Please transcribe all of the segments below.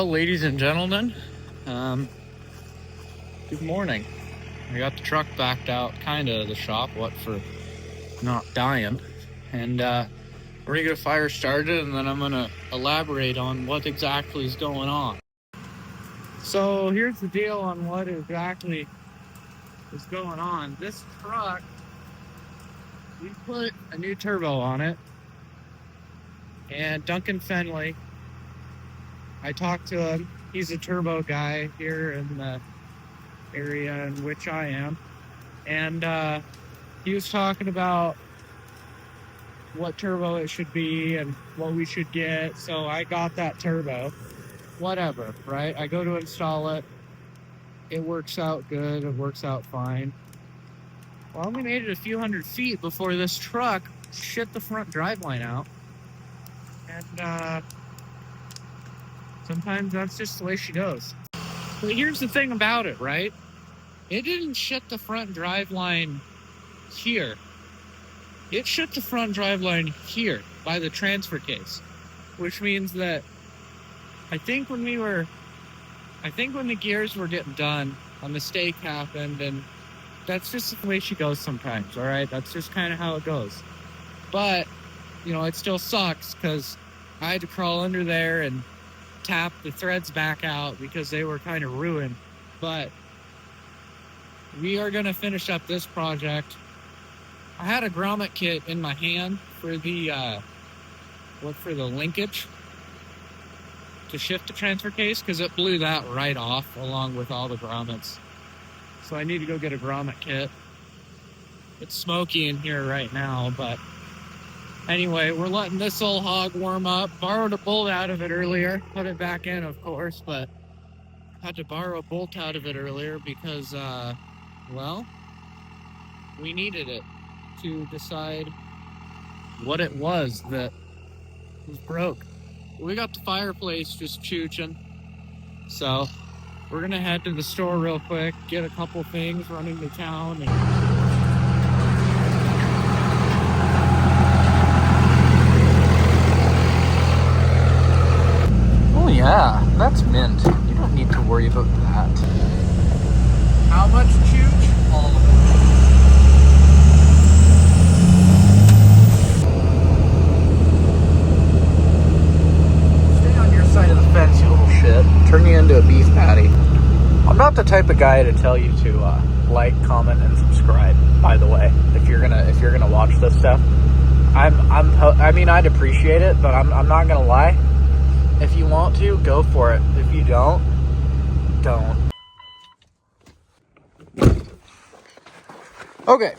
Well, ladies and gentlemen, good morning. I got the truck backed out kind of the shop, what for not dying, and we're gonna get a fire started, and then I'm gonna elaborate on what exactly is going on. So here's the deal on what exactly is going on. This truck, we put a new turbo on it, and Duncan Fenley, I talked to him. He's a turbo guy here in the area in which I am, and he was talking about what turbo it should be and what we should get. So I got that turbo, whatever, right? I go to install it. It works out good. It works out fine. Well, we made it a few hundred feet before this truck shit the front driveline out. And sometimes that's just the way she goes. But here's the thing about it, right? It didn't shit the front driveline here. It shit the front driveline here by the transfer case, which means that I think when the gears were getting done, a mistake happened, and that's just the way she goes sometimes, all right? That's just kind of how it goes. But, you know, it still sucks because I had to crawl under there and tap the threads back out because they were kind of ruined. But we are going to finish up this project. I had a grommet kit in my hand for the linkage to shift the transfer case because it blew that right off along with all the grommets. So I need to go get a grommet kit. It's smoky in here right now, but anyway, we're letting this old hog warm up. Borrowed a bolt out of it earlier. Put it back in, of course, but had to borrow a bolt out of it earlier because, well, we needed it to decide what it was that was broke. We got the fireplace just chooching, so we're gonna head to the store real quick, get a couple things, running to town, and oh yeah, that's mint. You don't need to worry about that. How much chooch? All of it. Side of the fence, you little shit. Turn you into a beef patty. I'm not the type of guy to tell you to like, comment, and subscribe. By the way, if you're gonna watch this stuff, I mean, I'd appreciate it, but I'm not gonna lie. If you want to, go for it. If you don't. Okay,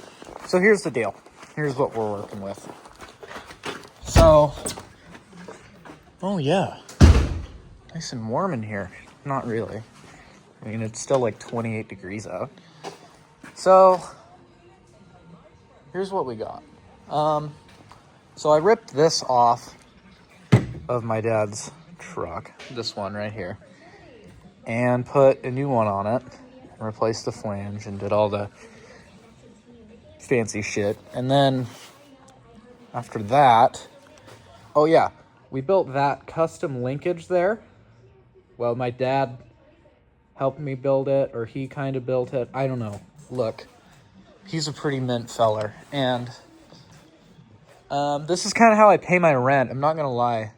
so here's the deal. Here's what we're working with. So, oh yeah. Nice and warm in here. Not really. I mean, it's still like 28 degrees out. So, here's what we got. So I ripped this off of my dad's truck. This one right here. And put a new one on it. And replaced the flange and did all the fancy shit. And then, after that, oh yeah, we built that custom linkage there. Well, my dad helped me build it, or he kind of built it. I don't know. Look, he's a pretty mint feller. And this is kind of how I pay my rent. I'm not going to lie.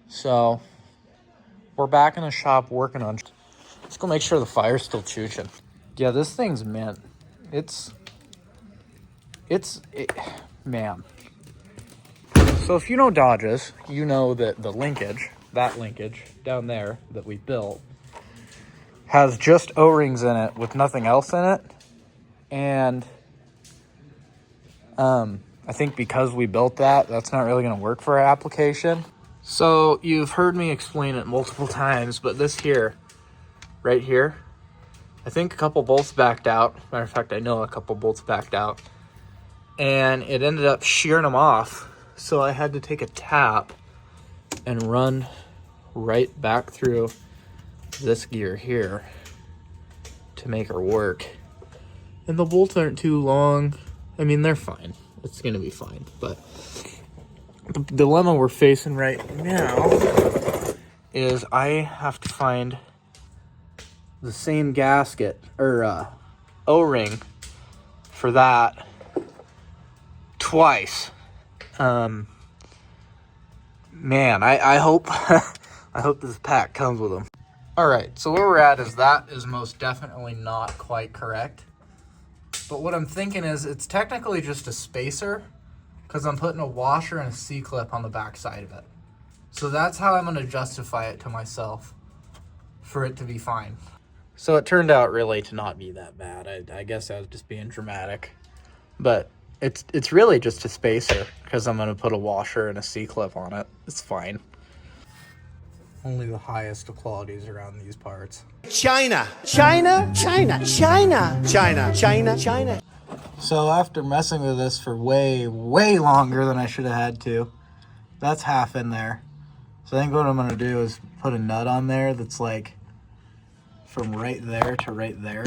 So, we're back in the shop working on... Let's go make sure the fire's still chooching. Yeah, this thing's mint. Man. So if you know Dodges, you know that the linkage... that linkage down there that we built has just O-rings in it with nothing else in it. And I think because we built that, that's not really going to work for our application. So you've heard me explain it multiple times, but this here, right here, I think a couple bolts backed out. Matter of fact, I know a couple bolts backed out. And it ended up shearing them off. So I had to take a tap and run right back through this gear here to make her work. And the bolts aren't too long. I mean, they're fine. It's gonna be fine. But the dilemma we're facing right now is I have to find the same gasket or O-ring for that twice. Man, I hope I hope this pack comes with them. All right, so where we're at is that is most definitely not quite correct. But what I'm thinking is it's technically just a spacer because I'm putting a washer and a C-clip on the back side of it. So that's how I'm going to justify it to myself for it to be fine. So it turned out really to not be that bad. I guess I was just being dramatic. But it's really just a spacer because I'm going to put a washer and a C-clip on it. It's fine. Only the highest of qualities around these parts. China, China, China, China, China, China, China. So after messing with this for way, way longer than I should have had to, that's half in there. So I think what I'm going to do is put a nut on there that's like from right there to right there,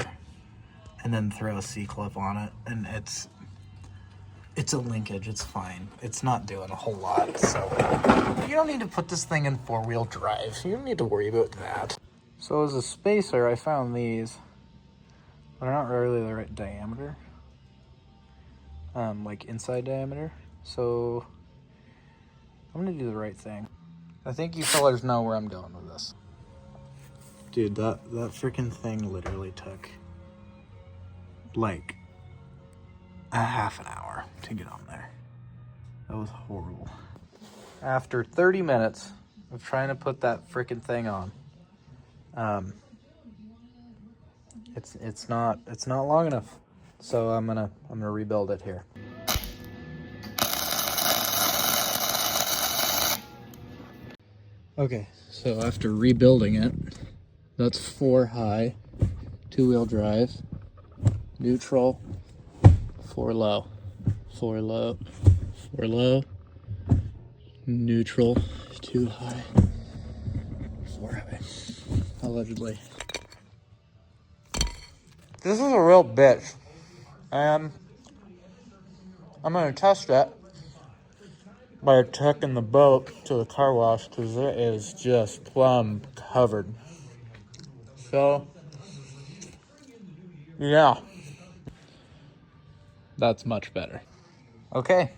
and then throw a C-clip on it. And it's a linkage, it's fine. It's not doing a whole lot, so you don't need to put this thing in four-wheel drive. You don't need to worry about that. So as a spacer, I found these. They're not really the right diameter. Like inside diameter. So I'm gonna do the right thing. I think you fellas know where I'm going with this. Dude, that freaking thing literally took like a half an hour to get on there. That was horrible. After 30 minutes of trying to put that freaking thing on, it's not long enough. So I'm gonna rebuild it here. Okay, so after rebuilding it, that's 4 high, 2-wheel drive, neutral, 4 low, 4 low, 4 low, neutral, 2 high, 4 high, allegedly. This is a real bitch, and I'm gonna test it by taking the boat to the car wash because it is just plumb covered. So, yeah, that's much better. Okay,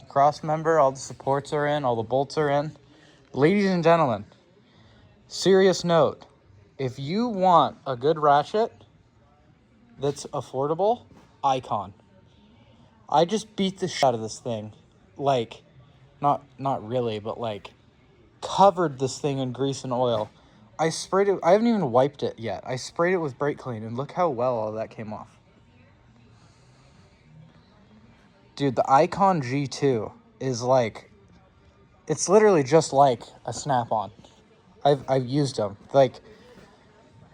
cross member, all the supports are in, all the bolts are in. Ladies and gentlemen, serious note, if you want a good ratchet that's affordable, Icon. I just beat the shit out of this thing. Like, not really, but like, covered this thing in grease and oil. I sprayed it, I haven't even wiped it yet. I sprayed it with brake clean, and look how well all that came off. Dude, the Icon G2 is like, it's literally just like a Snap-on. I've used them. Like,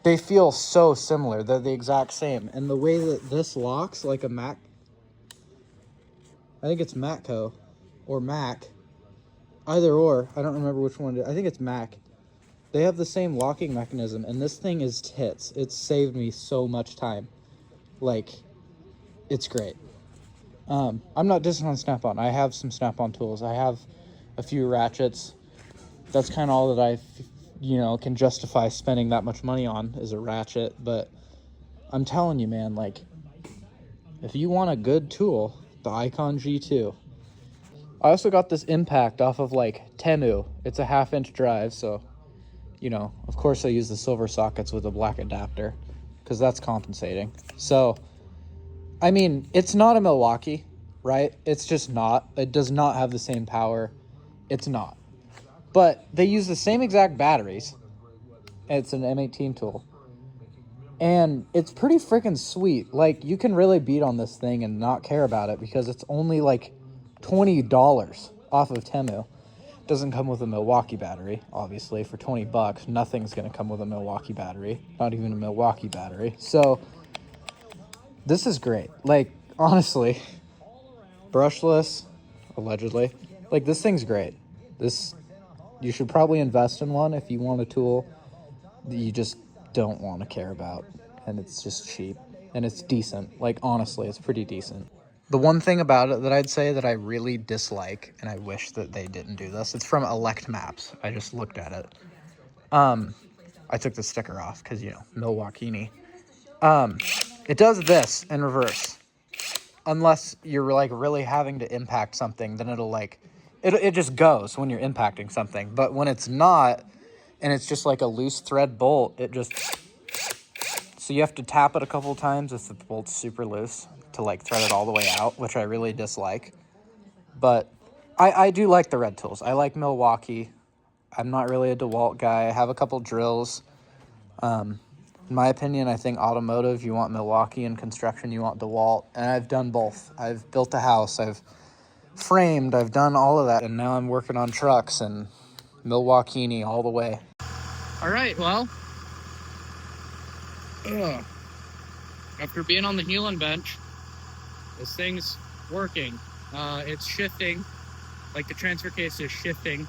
they feel so similar. They're the exact same. And the way that this locks like a Mac, I think it's Matco or Mac, either or. I don't remember which one it is. I think it's Mac. They have the same locking mechanism, and this thing is tits. It's saved me so much time. Like, it's great. I'm not dissing on Snap-on. I have some Snap-on tools. I have a few ratchets. That's kind of all that I, can justify spending that much money on is a ratchet. But I'm telling you, man, like, if you want a good tool, the Icon G2. I also got this impact off of, like, Temu. It's a 1/2-inch drive, so, of course I use the silver sockets with a black adapter because that's compensating. So, I mean, it's not a Milwaukee, right? It's just not. It does not have the same power. It's not. But they use the same exact batteries. It's an M18 tool. And it's pretty freaking sweet. Like, you can really beat on this thing and not care about it because it's only like $20 off of Temu. Doesn't come with a Milwaukee battery, obviously. For $20, nothing's going to come with a Milwaukee battery. Not even a Milwaukee battery. So, this is great. Like, honestly, brushless, allegedly. Like, this thing's great. You should probably invest in one if you want a tool that you just don't want to care about. And it's just cheap. And it's decent. Like, honestly, it's pretty decent. The one thing about it that I'd say that I really dislike, and I wish that they didn't do this, it's from Elect Maps. I just looked at it. I took the sticker off because, you know, Milwaukee. It does this in reverse. Unless you're like really having to impact something, then it'll like, it just goes when you're impacting something. But when it's not, and it's just like a loose thread bolt, it just, so you have to tap it a couple times if the bolt's super loose to like thread it all the way out, which I really dislike. But I do like the red tools. I like Milwaukee. I'm not really a DeWalt guy. I have a couple drills. In my opinion, I think automotive, you want Milwaukee, and construction, you want DeWalt. And I've done both. I've built a house. I've framed. I've done all of that. And now I'm working on trucks, and Milwaukee all the way. All right, well, after being on the healing bench, this thing's working. It's shifting, like the transfer case is shifting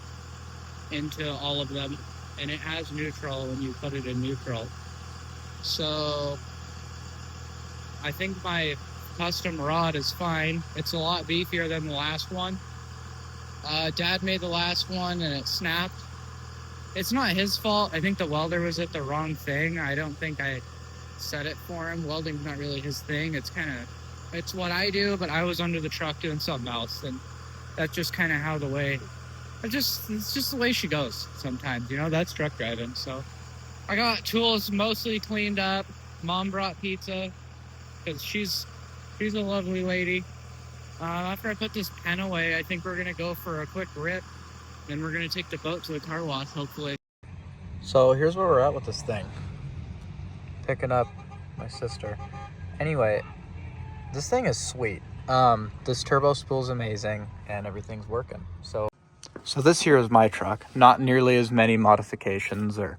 into all of them, and it has neutral when you put it in neutral. So I think my custom rod is fine. It's a lot beefier than the last one. Dad made the last one and it snapped. It's not his fault. I think the welder was at the wrong thing. I don't think I set it for him. Welding's not really his thing. It's what I do, but I was under the truck doing something else, and that's just kind of how it's just the way she goes sometimes, you know. That's truck driving. So I got tools mostly cleaned up. Mom brought pizza because she's a lovely lady. After I put this pen away, I think we're gonna go for a quick rip, then we're gonna take the boat to the car wash, hopefully. So here's where we're at with this thing. Picking up my sister. Anyway, this thing is sweet. This turbo spool's amazing and everything's working. So this here is my truck. Not nearly as many modifications or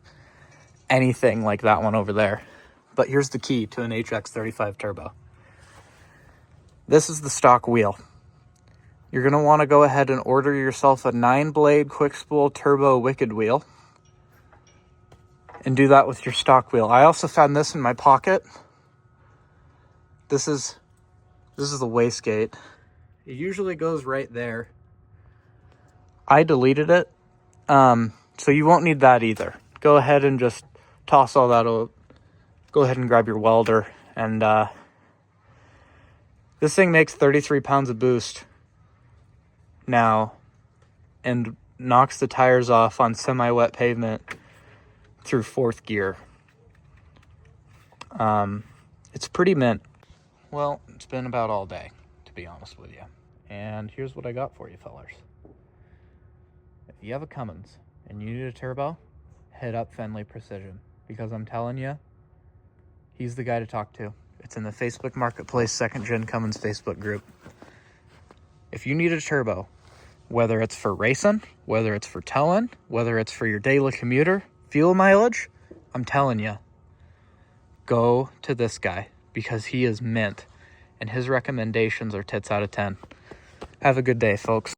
anything like that one over there. But here's the key to an HX35 turbo. This is the stock wheel. You're going to want to go ahead and order yourself a 9-blade quick spool turbo wicked wheel. And do that with your stock wheel. I also found this in my pocket. This is the wastegate. It usually goes right there. I deleted it, so you won't need that either. Go ahead and just toss all that out. Go ahead and grab your welder. And this thing makes 33 pounds of boost now and knocks the tires off on semi-wet pavement through 4th gear. It's pretty mint. Well, it's been about all day, to be honest with you. And here's what I got for you, fellers. If you have a Cummins and you need a turbo, hit up Fenley Precision, because I'm telling you, he's the guy to talk to. It's in the Facebook Marketplace 2nd Gen Cummins Facebook group. If you need a turbo, whether it's for racing, whether it's for towing, whether it's for your daily commuter, fuel mileage, I'm telling you, go to this guy, because he is mint, and his recommendations are tits out of 10. Have a good day, folks.